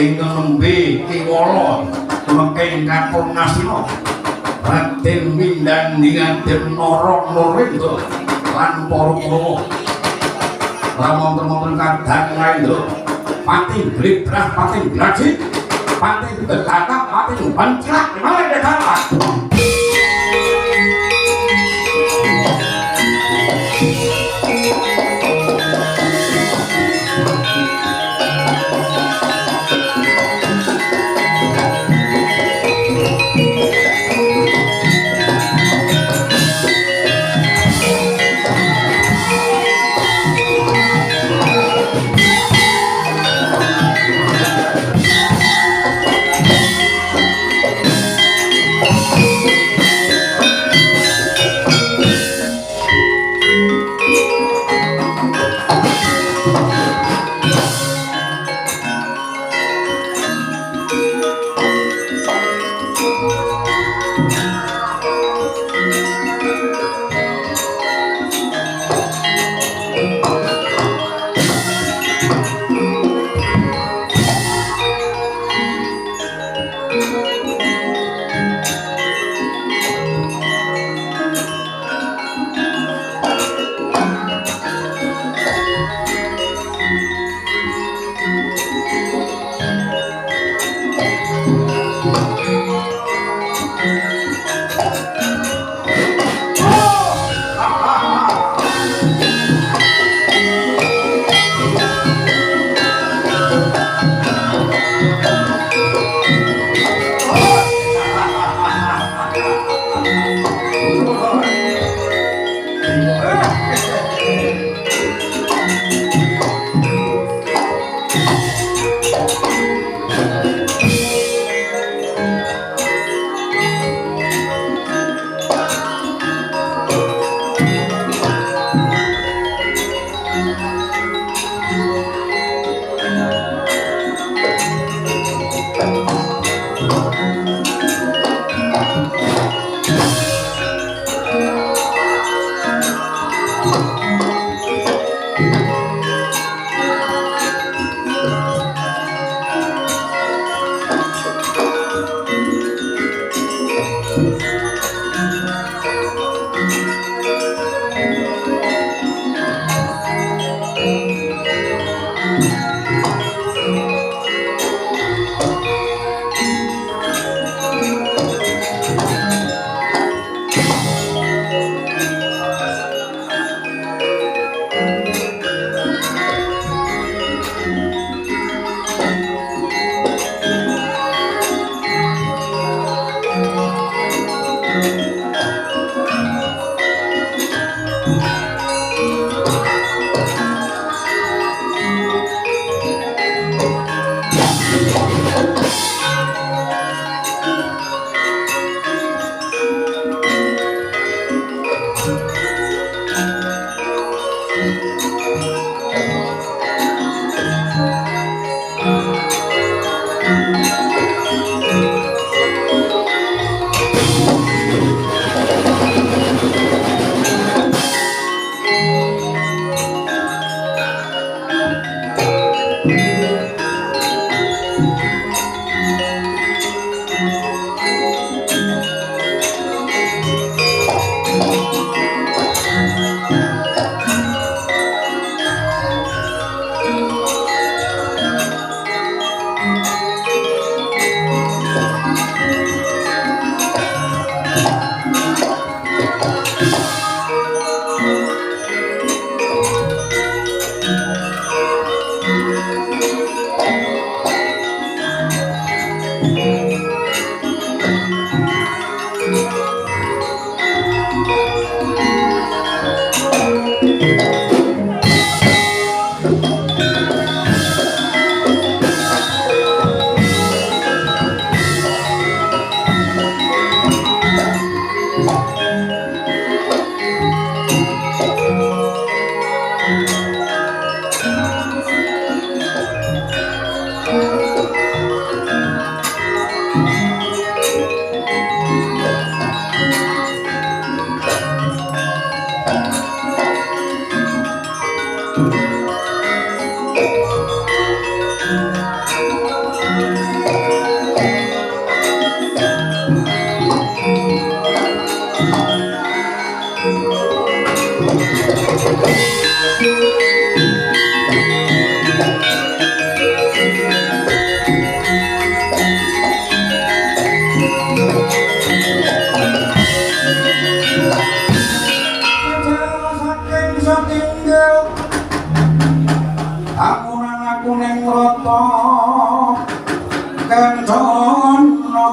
ing nembe kiwala meking Kapurnasina Raden Windandingaden Nara Nurendra lan para Kurawa ramonten-monten kadang Mahendra Pati Blebrah Pati Blajik Pati Belatap Pati Bancak Maledekala rata kencana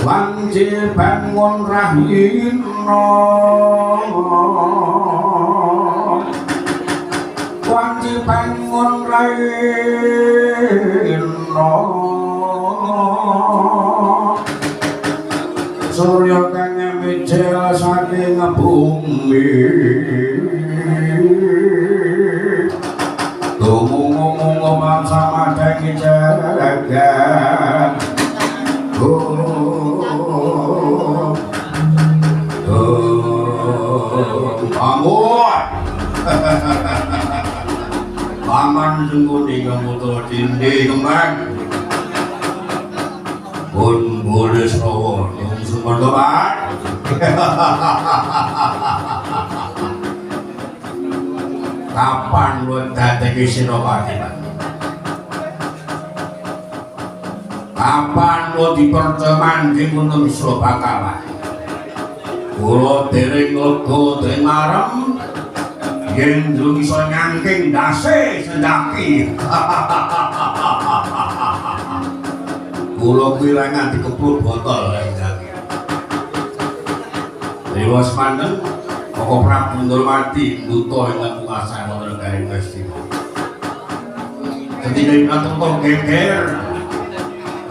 wanci bangun rahina wanci bangun rahina surya kang mijil saking bumi tumungu mangsa madhangi jagat Amun paman sungguh kamu dindi kembang pun boleh serawa yang sumber kembang kapan lu datang Senopati kapan lu diperteman di Gunung Slobakawa kula dereng lega dereng marem yen durung iso nyangking ndase sendaki kula kuwi ra nganti keprut botol sendaki dewa semanten Koko Prabu Ndormati duta ingkang kuasa wonten negari Ngastina ketika Pratunto geger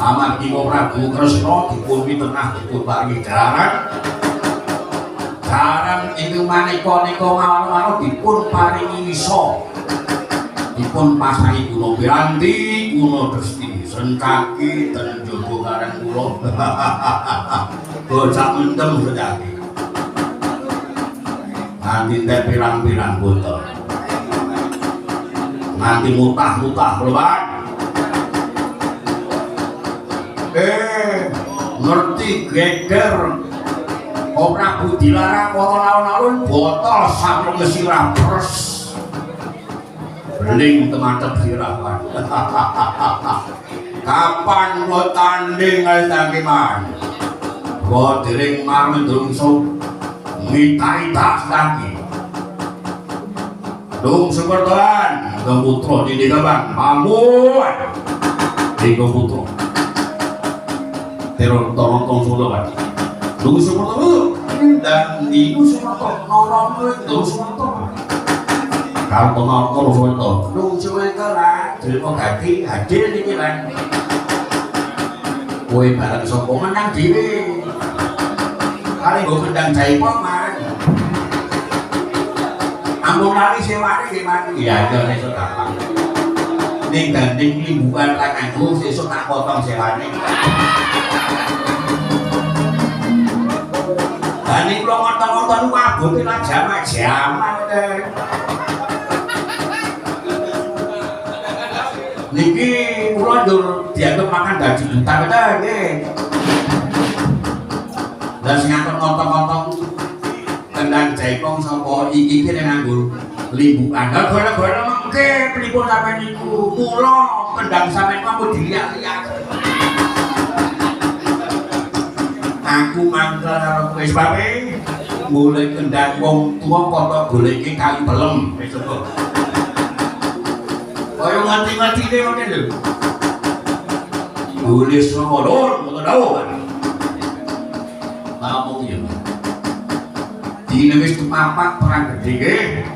amargi Koko Prabu Kresna dipun mitenah dipun paringi jararan Sarang itu maneka-neka mawon dipun paringi wisa. Dipun pasahi Gunung Piranti, Gunung Desti, Sencaki, ten Jogo Karang kula. Bocah mendem Sencaki. Nganti teh pirang-pirang botol. Nganti mutah-mutah keluar. Ngerti geger Kok Prabu dilarang foto alun-alun botol sampun sirah pres bening tematep sirahan kapan lo tanding kali tangkiman kok dering marmen durung iso mita-ita lagi dung sepertoan Gemputra di Gabang mamun di Gemputra teror torontong solo lagi Dung Sumarto dan Ibu Sumarto nolong Dung Sumarto kalau nolong Dung Sumarto Dung Sumarto lah terima kasih hadir di Milan kue barang sopo menang diri kali gue kendang jaipong man ambung lari sewari gimana iya ada besok apa ini ganding ini bukan tangan gue besok tak potong sewari Ini kalau ngotong-ngotong wabut itu jaman-jaman niki kalau dianggap makan gaji juta dan sengaja ngotong-ngotong kendang jaipong sama iki ini nganggur limbukan gara-gara mengke pelipun sampai niku mula kendang sampai kamu dilihat-lihat aku mangkel karo kowe sebab mulai kendang wong tuwa kok goleki kayu pelem wis kok kaya nganti-ngantine ngene lho nulis nomor ngono dawa namung ya dine wis papat perang gedhe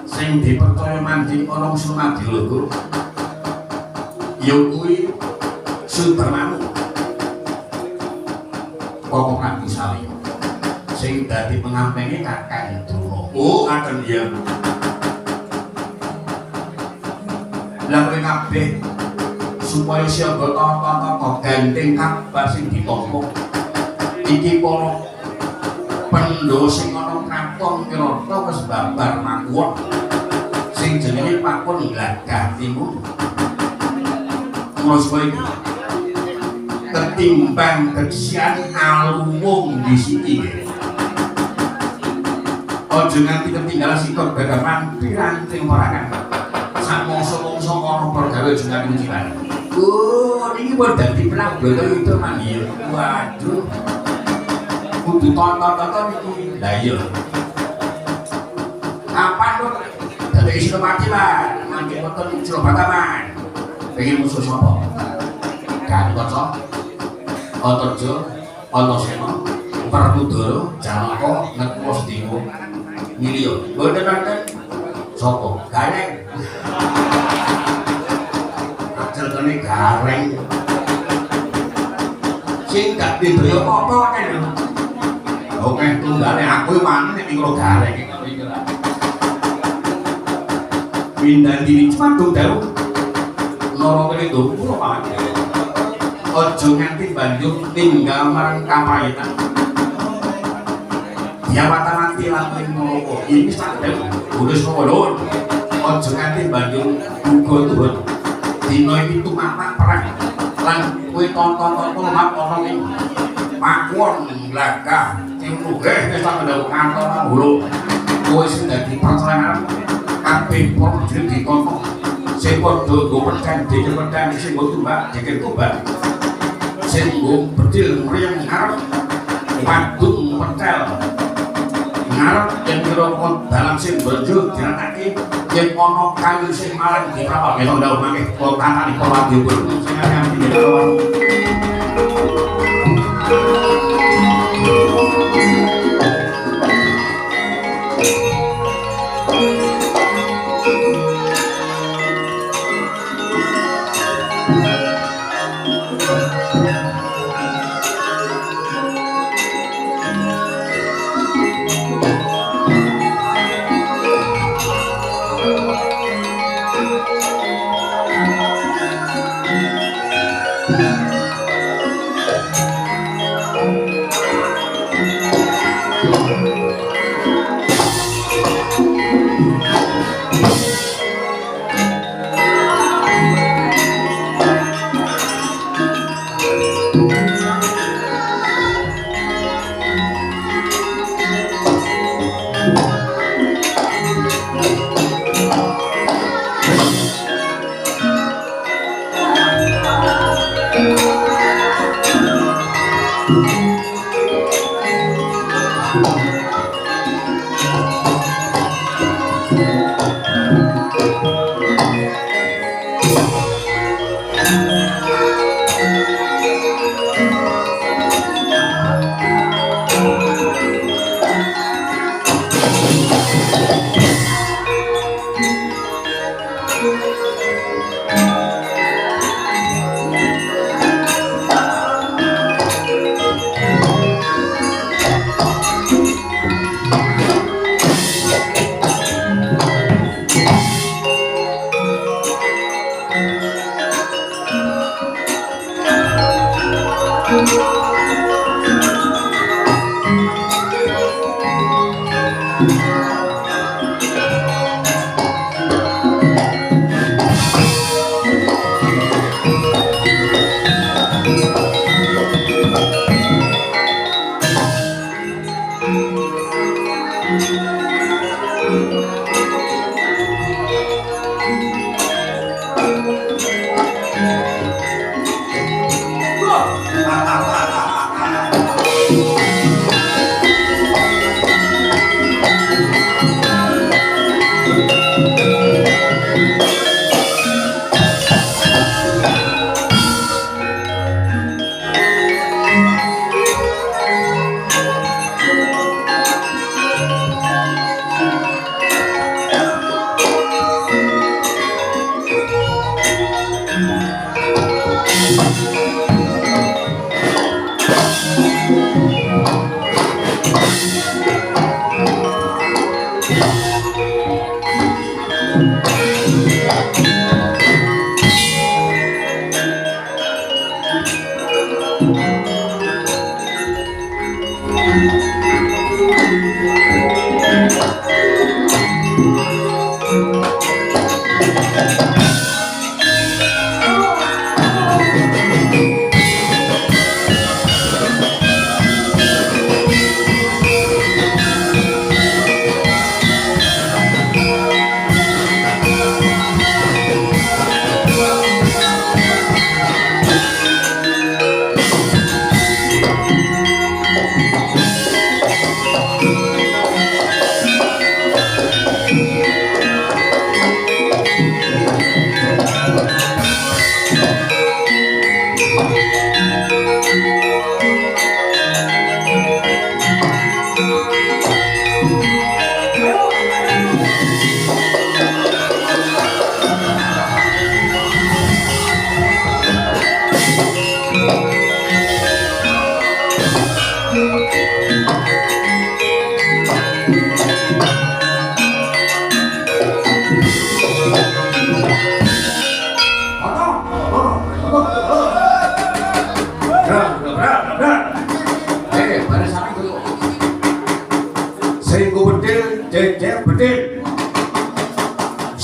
sing dipercaya manding ana Sumadi lho ya kuwi Sudarmanu Koko Prabu Salya sing dadi pengampenge Kakang Drona. Oh, ngaten ya. Lah kowe kabeh supaya siaga tata-tata gandeng kabar sing ditampa. Iki para pendhawa sing ana kraton Wirata wis babar makuwon. Sing jenenge Pakun Glagah Timur. Mos kowe ketimbang kesian alumung di sini ojo nganti ketinggalan sikot bagaman piranti morangan sak mongso-mongso ngono pergawe juga kencilan Oh, ini buat dadi pelanggan itu manggil. Waduh. Kudu tonton iki. Lah iya. Apa lu? Dadi iso mati, Mas. Mangke motor Surabaya, Mas. Pengen musuh sapa? Gantoso. Antarjo, Antasena, Prabudara, Janaka, Nekwa Sedima. Milya. Mboten wonten sapa? Gareng. Ajalane gareng. Sing gak dibaya apa-apa kan lho. Oke, tunggale aku maneh nek mikro gareng iki pikiran. Pindah diri cepat dong dalu. Loro kene nduk kula paling. Aja nganti banjur tinggal marang kapahitan. Ya mati lamping ngono. Ini sadhe urus ngono. Aja nganti banjur uga turun. Dino iki tumapak perang. Lan kowe tonton mak ana ning Pakuwon Lagah Timur wis tak ndang kantor hulu. Kowe sing dadi pacaran kabeh pon ditonton. Sing padha nggo percaya dhewe percaya sing nggo tumbak dhewe tumbak. Sing nggo bedil mriyang ngarep padung percel. Ngarep yen kira kon dalam sing bojo diratake yen ana kayu sing marang diprawak ya ndang mangke kok tatani kok lagi sing ngerti dhewe.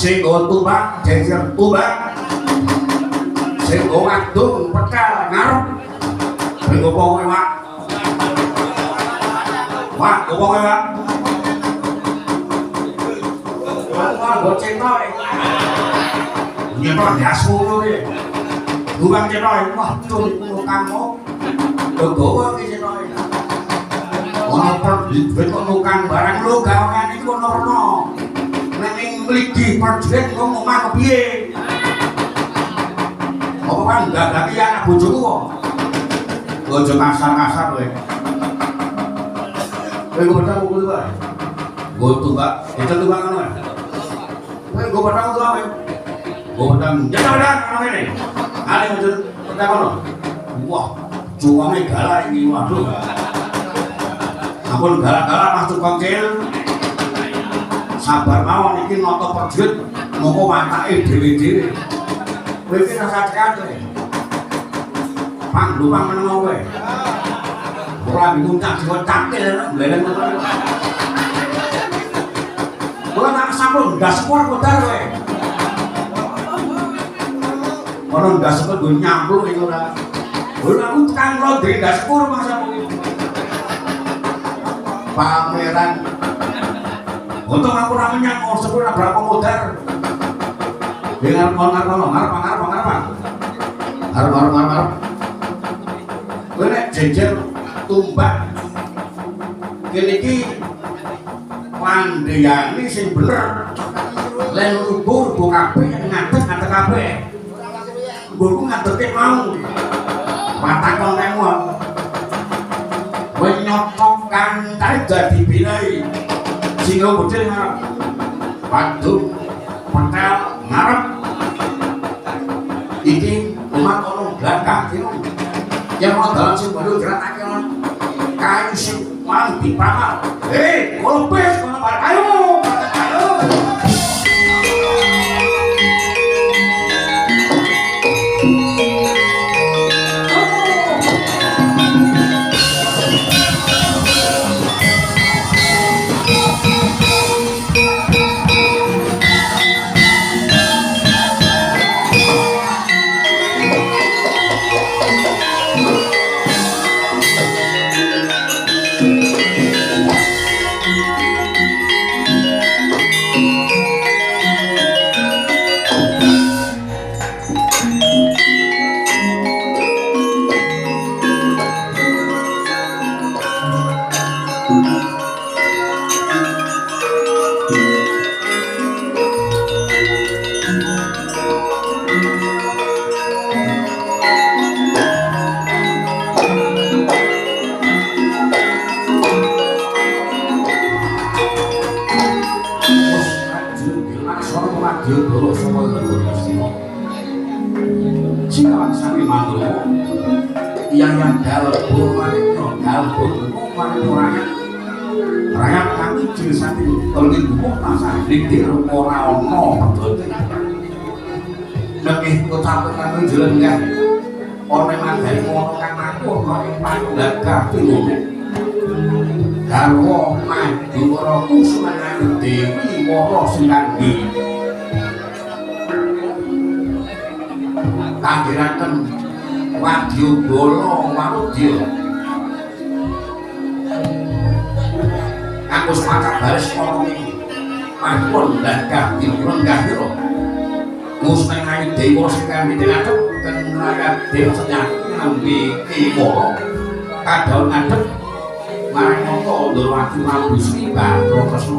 sing tumbang jejer tumbang sing ngadung pekal ngarep sing ngomong wak ngomong wak goceng toy nyetor jasu lho tumbang cetoy wah cung kamu gowo iki cetoy ngono duit kok nukang barang lu gawean iku ono ning mligi perjurit ngomong mah kepiye apa kan gak anak bojoku kok bojo kasar-kasar kowe kowe betang kuwi wae go tumbak itu tumbak ngono kowe go betang tuh ae go betang jalan ngono ngene ale bojo betang ngono wah juwange galak iki waduh ampun galak-galak masuk kongkil sabar mawon iki nata perjurit moko watake dhewe-dhewe kowe iki rasa cekake pangdupang meneng kowe ora nguncak jiwa cakil mleleng ngono kowe tak sampun ndas sepur kodar kowe ono ndas sepur go nyampluk iki ora ora aku tekan lo dhewe ndas sepur masa pameran untuk aku namanya mau sepuluh berapa modar dengan ngarep gue nek jejer tumbak kini ki pandeyani sing bener lain ubur kabeh ngadeg kabeh uburku ngadeg mau patakon nemu gue nyotokkan tarik jadi binai singa bocil ngarep waduh petel ngarep iki umat ono blangkah kino yang mau dalam sing baru gerakake ono kayu sing mang dipamal kolopes kono bareng ayo yang dalbur rakyat kami jirisati tolongin buku masa diktir ora ono betul lebih kecapet kami jalan kan orang yang dari ngono kan aku orang yang paling gagah dulu garwo maju orang kusuman dewi woro sinandi kagirakan wadyo bolo wadyo aku sepakat baris ngomong ini maupun gagah diurang gahiro musnah ngayu dewa sekali dengan adep dan rakyat dewa senyaki ngambil kiboro kadaun adep marang ngoko ndoro waju rabu sriba protesno